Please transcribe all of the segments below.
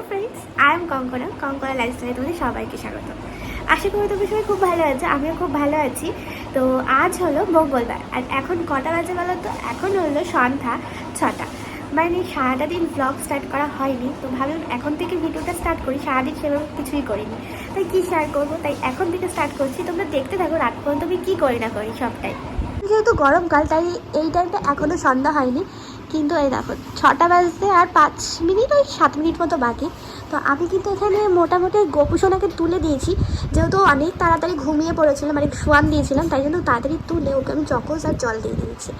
Hello friends, I am Kankana লাইফস্টাইলে তোমাদের সবাইকে স্বাগত। আশা করি তুমি সবাই খুব ভালো আছে, আমিও খুব ভালো আছি। তো আজ হলো মঙ্গলবার, আর এখন কটা বাজে বলো তো? এখন হলো সন্ধ্যা 6টা। মানে সারাটা দিন ব্লগ স্টার্ট করা হয়নি, তো ভাবলাম এখন থেকে ভিডিওটা স্টার্ট করি। সারাদিন সেভাবে কিছুই করিনি, তাই কী শেয়ার করবো, তাই এখন থেকে স্টার্ট করছি। তোমরা দেখতে থাকো রাত পর্যন্ত আমি কী করি না করি সবটাই। যেহেতু গরমকাল, তাই এই টাইমটা এখনও সন্ধ্যা হয়নি, কিন্তু এই দেখো 6টা বাজতে আর 5 মিনিট, ওই 7 মিনিট মতো বাকি। তো আমি কিন্তু এখানে মোটামুটি গোপুসোনাকে তুলে দিয়েছি, যেহেতু অনেক তাড়াতাড়ি ঘুমিয়ে পড়েছিল, মানে শোয়ান দিয়েছিলাম, তাই জন্য তাড়াতাড়ি তুলে ওকে আমি চকোস আর জল দিয়ে দিয়েছি।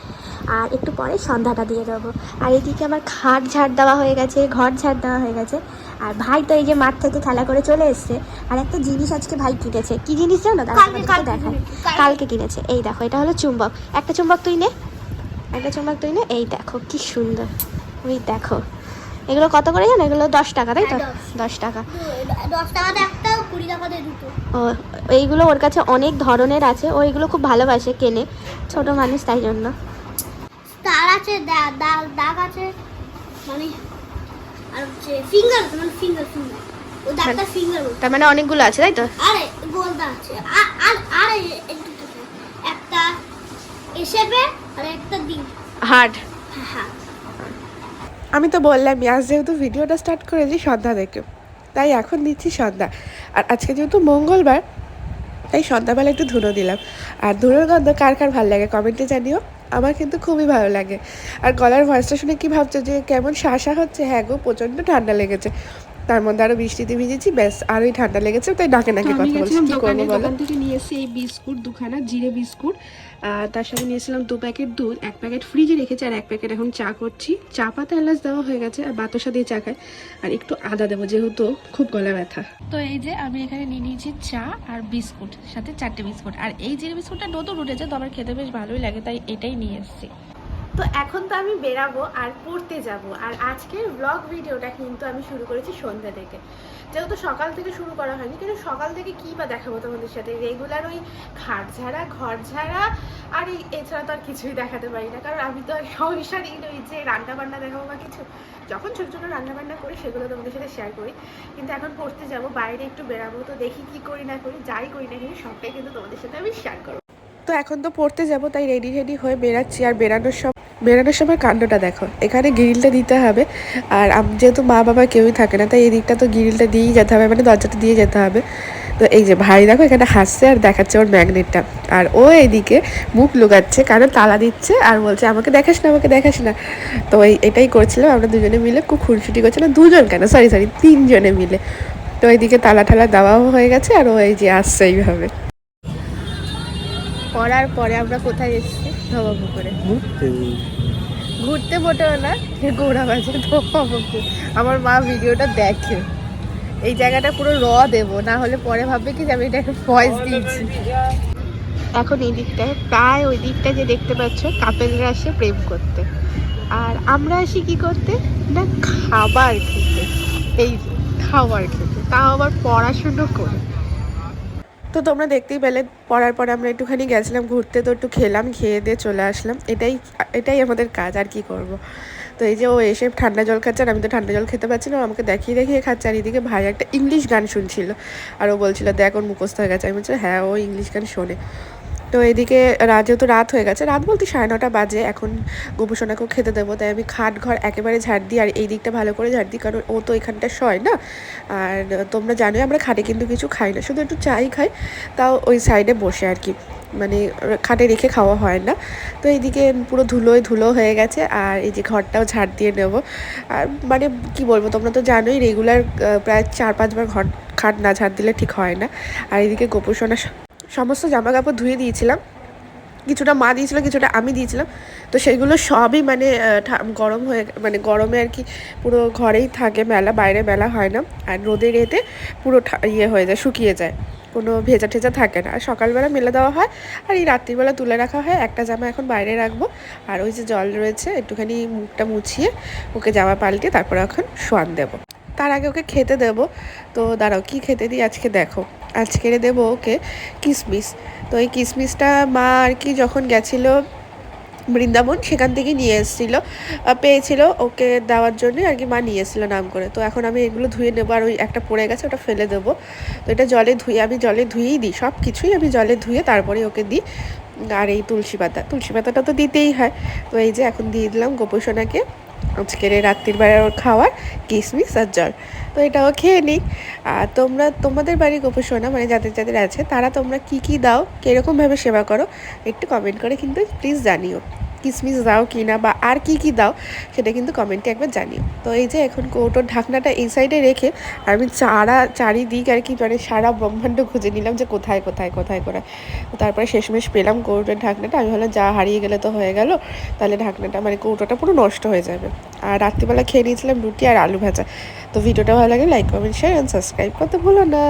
আর একটু পরে সন্ধ্যাটা দিয়ে দেবো। আর এদিকে আমার খাট ঝাড় দেওয়া হয়ে গেছে, ঘর ঝাড় দেওয়া হয়ে গেছে। আর ভাই তো এই যে মাঠ থেকে খেলা করে চলে এসছে। আর একটা জিনিস আজকে ভাই কিনেছে, কি জিনিস জানো? দেখায়, কালকে কিনেছে। এই দেখো, এটা হলো চুম্বক। একটা চুম্বক তুই নে, এই দেখো কি সুন্দর। ওই দেখো, এগুলো কত করে জানো? এগুলো 10 টাকা, তাই তো? 10 টাকা। 10 টাকাতে একটা, 20 টাকাতে দুটো। ও, এইগুলো ওর কাছে অনেক ধরনের আছে, ও এগুলো খুব ভালোবাসে, কেনে, ছোট মানুষ তাই জন্য। স্টার আছে, দাগ আছে, মানে আর হচ্ছে ফিঙ্গার, মানে ফিঙ্গার ও দাগটা ফিঙ্গার। তার মানে অনেকগুলো আছে, তাই তো? আরে গোলদা আছে, আর একটা এসেবে আর একটা দিন হার্ড। হ্যাঁ, আমি তো বললামই, আজ যেহেতু ভিডিওটা স্টার্ট করেছি সন্ধ্যা থেকে, তাই এখন দিচ্ছি সন্ধ্যা। আর আজকে যেহেতু মঙ্গলবার, তাই সন্ধ্যাবেলা একটু ধুনো দিলাম। আর ধুনোর গন্ধ কার কার ভালো লাগে কমেন্টে জানিও। আমার কিন্তু খুবই ভালো লাগে। আর গলার ভয়েসটা শুনে কি ভাবছো যে কেমন শাসা হচ্ছে? হ্যাঁ গো, প্রচণ্ড ঠান্ডা লেগেছে, তার মধ্যে আরও বৃষ্টিতে ভিজেছি, ব্যাস আরোই ঠান্ডা লেগেছে, তাই নাকে নাকে কথা বলছি। কি করবো বলো? দোকান থেকে নিয়ে এসেছি এই বিস্কুট দুখানা, জিরে বিস্কুট। তার সাথে নিয়েছিলাম 2 প্যাকেট দুধ, 1 প্যাকেট ফ্রিজে রেখেছি, আর 1 প্যাকেট এখন চা করছি। চা পাতা এলাচ দেওয়া হয়ে গেছে, আর বাতাসা দিয়ে চা খাই। আর একটু আদা দেবো, যেহেতু খুব গলা ব্যথা। তো এই যে আমি এখানে নিয়ে নিয়েছি চা আর বিস্কুট, সাথে 4টে বিস্কুট। আর এই জিরে বিস্কুটটা নতুন উঠেছে, তো আমার খেতে বেশ ভালোই লাগে, তাই এটাই নিয়ে এসেছি। তো এখন তো আমি বেরাবো আর পড়তে যাব। আর আজকের ব্লগ ভিডিওটা কিন্তু আমি শুরু করেছি সন্ধ্যা থেকে, যেহেতু সকাল থেকে শুরু করা হয়নি। কিন্তু সকাল থেকে কী বা দেখাবো তোমাদের সাথে? রেগুলার ওই খাট ঝাড়া, ঘর ঝাড়া, আর এছাড়া তো আর কিছুই দেখাতে পারি না, কারণ আমি তো আর সংসারই ওই যে রান্না বান্না দেখাবো বা কিছু। যখন ছোটো ছোটো রান্না বান্না করি সেগুলো তোমাদের সাথে শেয়ার করি, কিন্তু এখন পড়তে যাব, বাইরে একটু বেরাবো, তো দেখি কি করি না করি, যাই করি না করি সবটাই কিন্তু তোমাদের সাথে আমি শেয়ার করবো। তো এখন তো পড়তে যাব, তাই রেডি হয়ে বেরাচ্ছি। আর বেরানোর সময় কাণ্ডটা দেখো, এখানে গ্রিলটা দিতে হবে। আর যেহেতু মা বাবা কেউই থাকে না, তাই এই দিকটা তো গ্রিলটা দিয়েই যেতে হবে, মানে দরজাটা দিয়ে যেতে হবে। তো এই যে ভাই দেখো এখানে হাসছে আর দেখাচ্ছে ওর ম্যাগনেটটা, আর ও এইদিকে মুখ লুকাচ্ছে, কারণ তালা দিচ্ছে আর বলছে আমাকে দেখাস না। তো এটাই করছিলাম, আমরা দুজনে মিলে খুব খুনসুটি করছিলাম। দুজন কেন, সরি 3জনে মিলে। তো এইদিকে তালা দেওয়াও হয়ে গেছে, আর ও এই যে আসছে এইভাবে। পড়ার পরে আমরা কোথায় এসেছি? ধোবাপুকুরে ঘুরতে, মোটেও না, গোড়া বাজে ধোবাপুকুর। আমার মা ভিডিওটা দেখে, এই জায়গাটা পুরো দেবো, না হলে পরে ভাববে কি যে আমি এটা ভয়েস দিয়েছি। এখন এই দিকটায় প্রায় ওই দিকটা যে দেখতে পাচ্ছ, কাপেলরা আসে প্রেম করতে, আর আমরা আসি কি করতে না, খাবার খেতে। এই যে খাবার খেতে, তাও আবার পড়াশুনো করে। তো তোমরা দেখতেই পেলে, পড়ার পরে আমরা একটুখানি গেছিলাম ঘুরতে, তো একটু খেলাম, খেয়ে দিয়ে চলে আসলাম। এটাই আমাদের কাজ, আর কি করব। তো এই যে ও এসে ঠান্ডা জল খাচ্ছে, আর আমি তো ঠান্ডা জল খেতে পারছি না, আমাকে দেখিয়ে খাচ্ছে। আর এদিকে ভাই একটা ইংলিশ গান শুনছিল, আর ও বলছিল দেখ ওর মুখস্থ হয়ে গেছে। আমি বলছি হ্যাঁ, ও ইংলিশ গান শোনে। তো এদিকে যেহেতু রাত হয়ে গেছে, রাত বলতে 9:30 বাজে, এখন গোপুসোনাকেও খেতে দেবো, তাই আমি খাট ঘর একেবারে ঝাড় দিই, আর এই দিকটা ভালো করে ঝাড় দিই, কারণ ও তো এখানটা শয় না। আর তোমরা জানোই আমরা খাটে কিন্তু কিছু খাই না, শুধু একটু চাই খাই, তাও ওই সাইডে বসে আর কি, মানে খাটে রেখে খাওয়া হয় না। তো এইদিকে পুরো ধুলো হয়ে গেছে, আর এই যে ঘরটাও ঝাড় দিয়ে নেবো। আর মানে কি বলবো, তোমরা তো জানোই রেগুলার প্রায় 4-5 বার খাট না ঝাড় দিলে ঠিক হয় না। আর এইদিকে গোপুসোনা সমস্ত জামা কাপড় ধুয়ে দিয়েছিলাম, কিছুটা মা দিয়েছিল, কিছুটা আমি দিয়েছিলাম। তো সেইগুলো সবই মানে গরম হয়ে, মানে গরমে আর কি পুরো ঘরেই থাকে, বাইরে মেলা হয় না। আর রোদের এতে পুরো হয়ে যায়, শুকিয়ে যায়, কোনো ভেজা ঠেজা থাকে না। আর সকালবেলা মেলে দেওয়া হয়, আর এই রাত্রিবেলা তুলে রাখা হয়। একটা জামা এখন বাইরে রাখবো, আর ওই যে জল রয়েছে, একটুখানি মুখটা মুছিয়ে ওকে জামা পাল্টিয়ে তারপরে এখন শোয়ান দেবো। তার আগে ওকে খেতে দেবো। তো দাঁড়াও, কি খেতে দিই আজকে দেখো। আজকে দেবো ওকে কিশমিশ। তো এই কিশমিশটা মা আর কি যখন গেছিলো বৃন্দাবন, সেখান থেকে নিয়ে এসেছিলো, পেয়েছিল ওকে দেওয়ার জন্য আর কি, মা নিয়ে এসেছিলো নাম করে। তো এখন আমি এগুলো ধুয়ে নেবো, আর ওই একটা পড়ে গেছে ওটা ফেলে দেবো। তো এটা জলে ধুয়ে, আমি জলে ধুয়েই দিই, সব কিছুই আমি জলে ধুয়ে তারপরে ওকে দিই। আর এই তুলসী পাতাটা তো দিতেই হয়। তো এই যে এখন দিয়ে দিলাম গোপোষণাকে আজকের এই রাত্রির বেলার ওর খাওয়ার কিশমিশ আর জল। তো এটাও খেয়ে নিই। আর তোমরা তোমাদের বাড়ি গোপোষণা মানে যাদের যাদের আছে তারা তোমরা কি দাও, কীরকমভাবে সেবা করো একটু কমেন্ট করে কিন্তু প্লিজ জানিও। কিশমিশ দাও কি না, বা আর কি দাও সেটা কিন্তু কমেন্টে একবার জানিও। তো এই যে এখন কৌটোর ঢাকনাটা এই সাইডে রেখে আর আমি চারিদিক আর কি মানে সারা ব্রহ্মাণ্ড খুঁজে নিলাম যে কোথায় করে। তারপরে শেষমেশ পেলাম কৌটোর ঢাকনাটা। আমি ভাবলাম যা হারিয়ে গেলে তো হয়ে গেল, তাহলে ঢাকনাটা মানে কৌটোটা পুরো নষ্ট হয়ে যাবে। আর রাত্রিবেলা খেয়ে নিয়েছিলাম রুটি আর আলু ভাজা। তো ভিডিওটা ভালো লাগে like comment share and subscribe করতে ভুলো না।